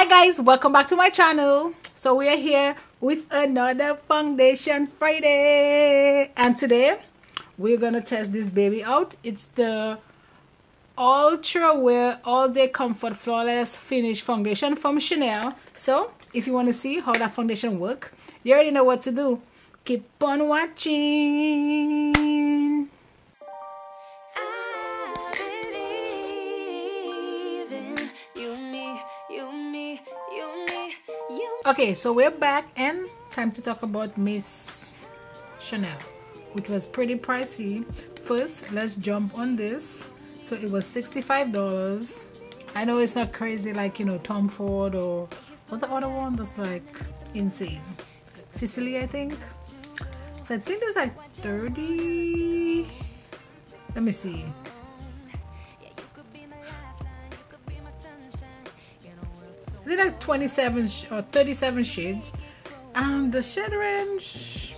Hi guys, welcome back to my channel. So we are here with another foundation Friday, and today we're gonna test this baby out. It's the Ultrawear All Day Comfort Flawless Finish Foundation from Chanel. So if you want to see how that foundation work, you already know what to do. Keep on watching. Okay, so we're back and time to talk about Miss Chanel, which was pretty pricey. First, let's jump on this. So it was $65. I know it's not crazy like, you know, Tom Ford or what's the other one that's like insane? Sicily, I think. So I think there's like 30. Let me see. I think like 27 or 37 shades, and the shade range,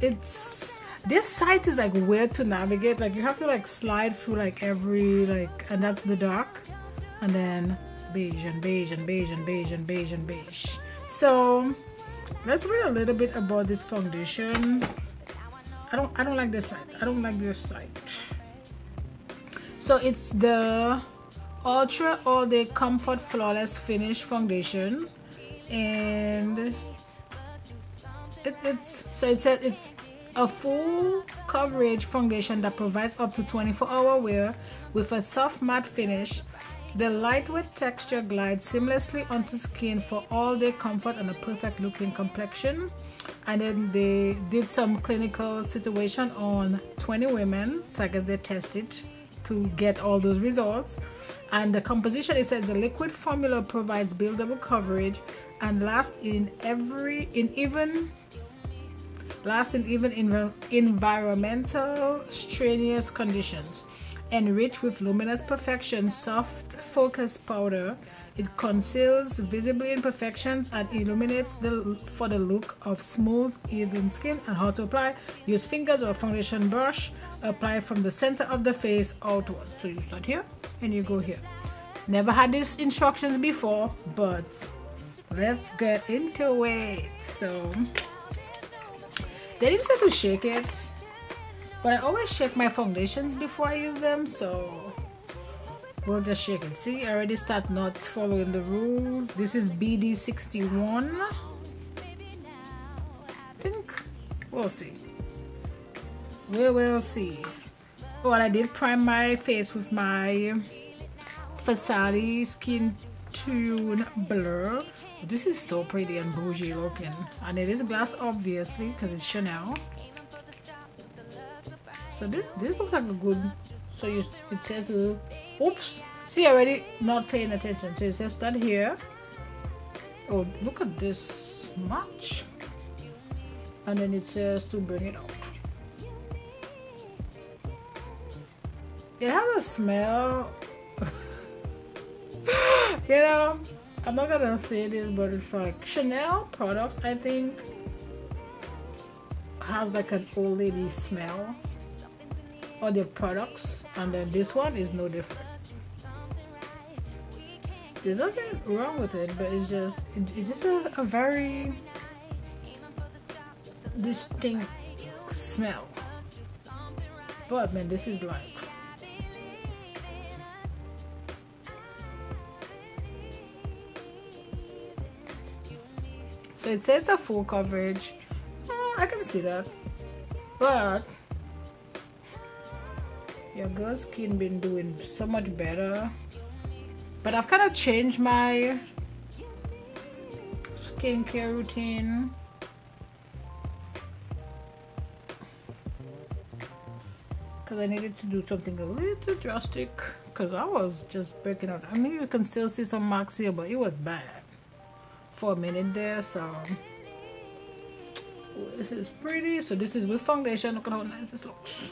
it's, this site is like weird to navigate. Like you have to like slide through like every like, and that's the dark, and then beige and beige and beige and beige and beige and beige. So let's read a little bit about this foundation. I don't like this site. I don't like this site. So it's the Ultra All Day Comfort Flawless Finish Foundation, and it says it's a full coverage foundation that provides up to 24-hour wear with a soft matte finish. The lightweight texture glides seamlessly onto skin for all day comfort and a perfect looking complexion. And then they did some clinical situation on 20 women, so I guess they tested to get all those results. And the composition, it says the liquid formula provides buildable coverage and lasts in even environmental strenuous conditions. Enriched with luminous perfection soft focus powder, it conceals visible imperfections and illuminates for the look of smooth, even skin. And how to apply: use fingers or foundation brush. Apply from the center of the face outward. So you start here and you go here. Never had these instructions before, but let's get into it. So they didn't say to shake it, but I always shake my foundations before I use them, so we'll just shake it. See, I already start not following the rules. This is BD61. I think we'll see. We will see. Oh, and I did prime my face with my Farsali Skintune blur. This is so pretty and bougie looking, and it is glass obviously because it's Chanel. So this looks like a good. So it says to, oops, see, already not paying attention. So it says start here. Oh, look at this much, and then it says to bring it out. It has a smell. You know, I'm not gonna say this, but it's like Chanel products, I think, has like an old lady smell, or their products, and then this one is no different. There's nothing wrong with it, but it's just a very distinct smell. But man, this is like, so it says a full coverage. I can see that, but your girl's skin been doing so much better. But I've kind of changed my skincare routine. Because I needed to do something a little drastic, because I was just breaking out. I mean, you can still see some marks here, but it was bad for a minute there. So this is pretty. So this is with foundation. Look at how nice this looks.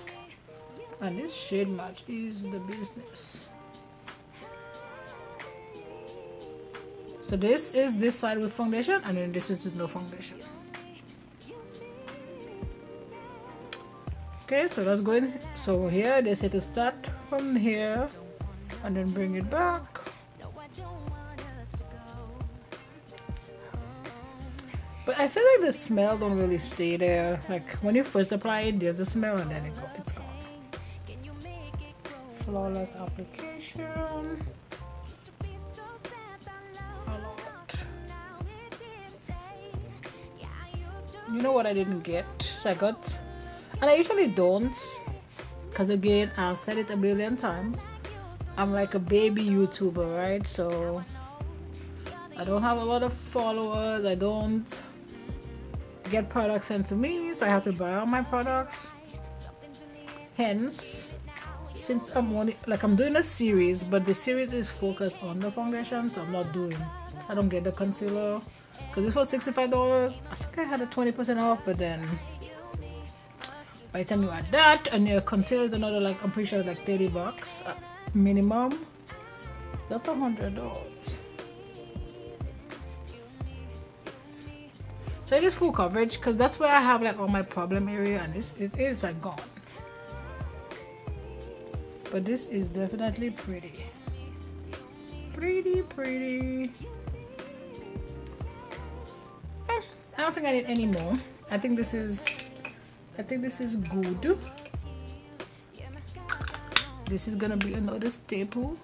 And this shade match is the business. So this is this side with foundation, and then this is with no foundation. Okay, so let's go in. So here they say to start from here and then bring it back. I feel like the smell don't really stay there. Like when you first apply it, there's a smell and then it's gone. Flawless application. You know what I didn't get? So I got, and I usually don't, because again, I've said it a billion times, I'm like a baby YouTuber, right? So I don't have a lot of followers. I don't get products sent to me, so I have to buy all my products. Hence, since I'm doing a series, but the series is focused on the foundation, so I don't get the concealer, because this was $65. I think I had a 20% off, but then by the time you add that and your concealer is another, like, I'm pretty sure like $30 minimum. That's $100. So it is full coverage, because that's where I have like all my problem area, and it is like gone. But this is definitely pretty. Pretty. I don't think I need any more. I think this is good. This is gonna be another staple.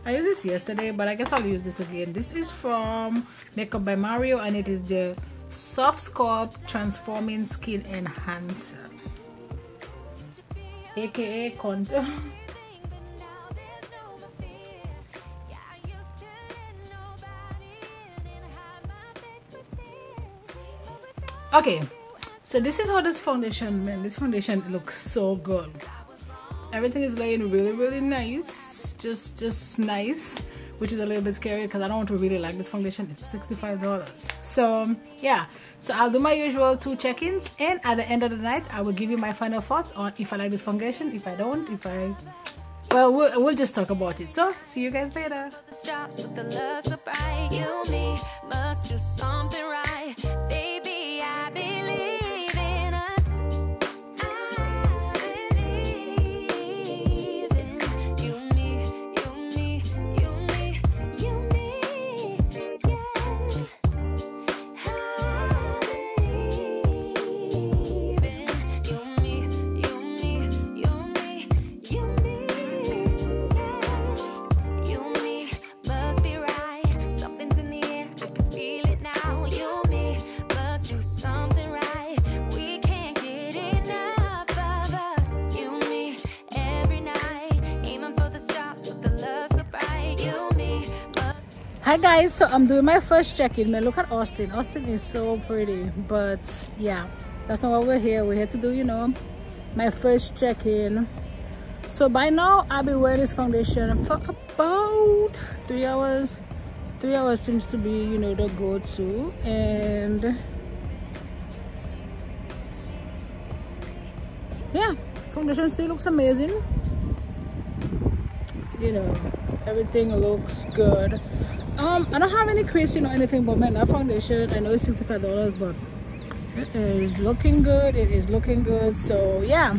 I used this yesterday, but I guess I'll use this again. This is from Makeup by Mario, and it is the Softsculpt Transforming Skin Enhancer, aka contour. Okay, so this is how this foundation, man. This foundation looks so good. Everything is laying really nice, just nice, which is a little bit scary because I don't want to really like this foundation. It's $65. So yeah, so I'll do my usual 2 check-ins, and at the end of the night I will give you my final thoughts on if I like this foundation, if I don't, well, we'll just talk about it. So see you guys later. Starts with the love surprise. You and me must do something right, baby. I believe in us. I believe in you, me, yeah. Hi guys, so I'm doing my first check-in. Man, look at Austin. Austin is so pretty, but yeah, that's not why we're here. We're here to do, you know, my first check-in. So by now I'll be wearing this foundation for about 3 hours. 3 hours seems to be, you know, the go-to. And yeah, foundation still looks amazing. You know, everything looks good. I don't have any creasing or anything, but man, that foundation, I know it's $65, but it is looking good. It is looking good. So yeah,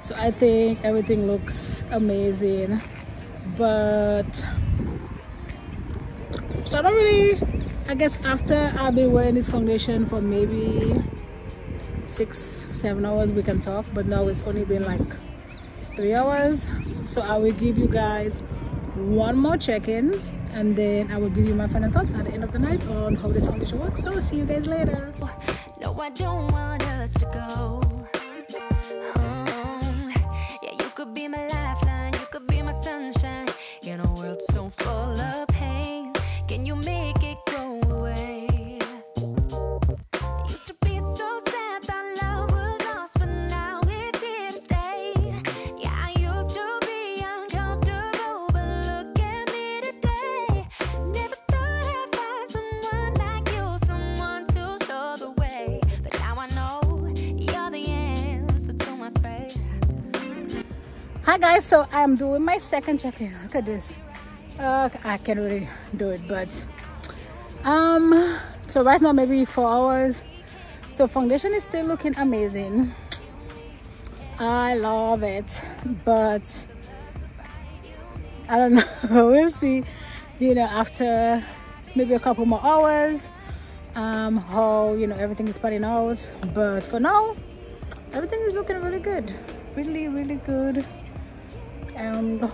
so I think everything looks amazing. But so I don't really, I guess after I've been wearing this foundation for maybe 6-7 hours, we can talk. But now it's only been like 3 hours, so I will give you guys one more check-in, and then I will give you my final thoughts at the end of the night on how this foundation works. So see you guys later. No, I don't want us to go home. Yeah, you could be my lifeline, you could be my sunshine in a world so full of pain. Can you make it go away? Used to be so sad that love was lost, but now it's here to stay. Yeah, I used to be uncomfortable, but look at me today. Never thought I'd find someone like you, someone to show the way. But now I know you're the answer to my prayer. Hi guys, so I'm doing my second check-in. Look at this. I can't really do it, but so right now maybe 4 hours. So foundation is still looking amazing. I love it, but I don't know. We'll see, you know, after maybe a couple more hours, how, you know, everything is panning out. But for now, everything is looking really good, really, really good. And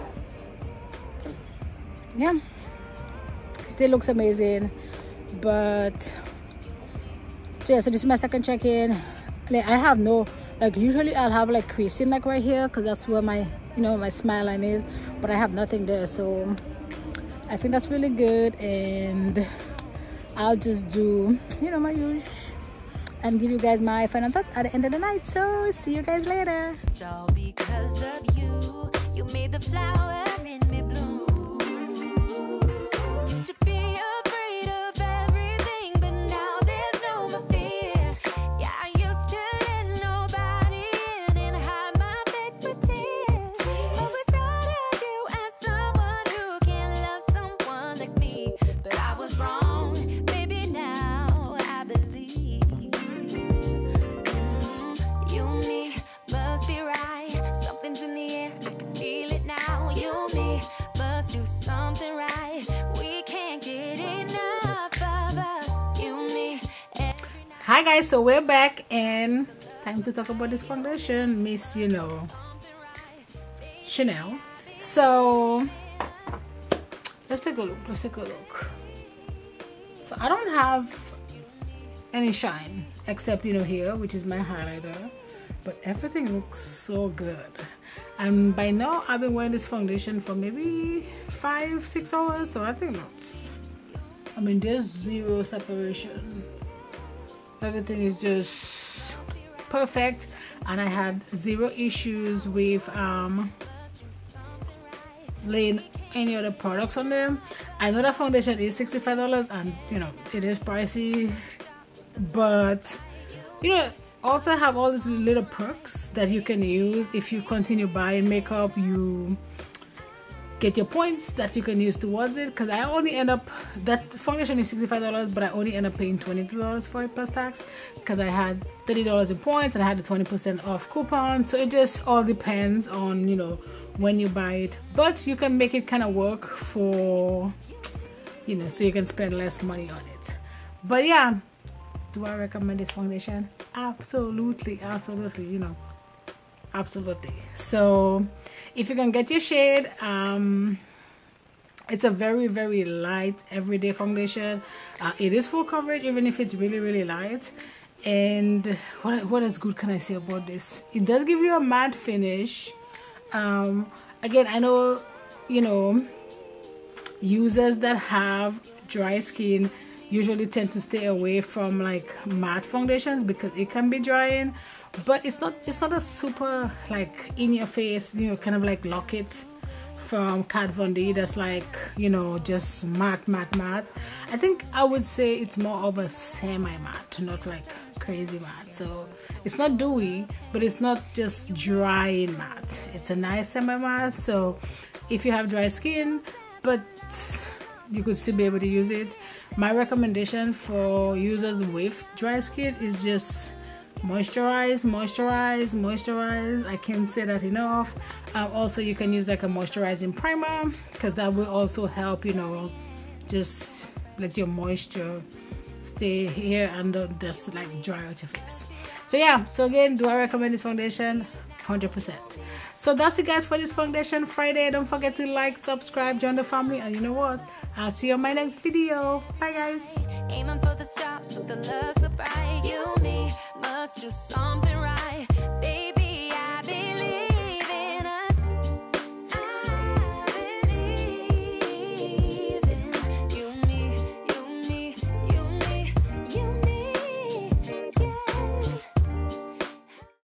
yeah, still looks amazing. But so yeah, so this is my second check-in. Like, I have no, like, usually I'll have like creasing like right here, because that's where my, you know, my smile line is, but I have nothing there. So I think that's really good, and I'll just do, you know, my usual and give you guys my final thoughts at the end of the night. So see you guys later. It's all because of you. You made the flower in me bloom. Used to be afraid of everything, but now there's no more fear. Yeah, I used to let nobody in and hide my face with tears. But without you as someone who can love someone like me, but I was wrong. Baby, now I believe. You and me must be right. Something's in the air, I can feel it now. You and me must do something right. We can't get enough of us. You and me. Hi guys, so we're back, and time to talk about this foundation, Miss, you know, Chanel. So let's take a look. So I don't have any shine except, you know, here, which is my highlighter, but everything looks so good. And by now I've been wearing this foundation for maybe 5-6 hours, so I think not. I mean, there's zero separation. Everything is just perfect, and I had zero issues with laying any other products on them. I know that foundation is $65, and you know, it is pricey, but you know, Ulta have all these little perks that you can use. If you continue buying makeup, you get your points that you can use towards it. Because I only end up, that foundation is $65, but I only end up paying $22 for it plus tax, because I had $30 in points and I had the 20% off coupon. So it just all depends on, you know, when you buy it, but you can make it kind of work for, you know, so you can spend less money on it. But yeah, do I recommend this foundation? Absolutely, you know, absolutely. So if you can get your shade, it's a very, very light everyday foundation. It is full coverage even if it's really, really light. And what else good can I say about this? It does give you a matte finish. Again, I know, you know, users that have dry skin usually tend to stay away from like matte foundations because it can be drying, but it's not a super like in your face, you know, kind of like Lock-It from Kat Von D that's like, you know, just matte. I think I would say it's more of a semi-matte, not like crazy matte. So it's not dewy, but it's not just dry and matte. It's a nice semi-matte. So if you have dry skin, but you could still be able to use it. My recommendation for users with dry skin is just moisturize. I can't say that enough. Also, you can use like a moisturizing primer, because that will also help, you know, just let your moisture stay here and don't just like dry out your face. So yeah, so again, do I recommend this foundation? 100%. So that's it guys for this foundation Friday. Don't forget to like, subscribe, join the family, and you know what, I'll see you on my next video. Bye guys. Aiming for the stars with the love so bright. You and me must do something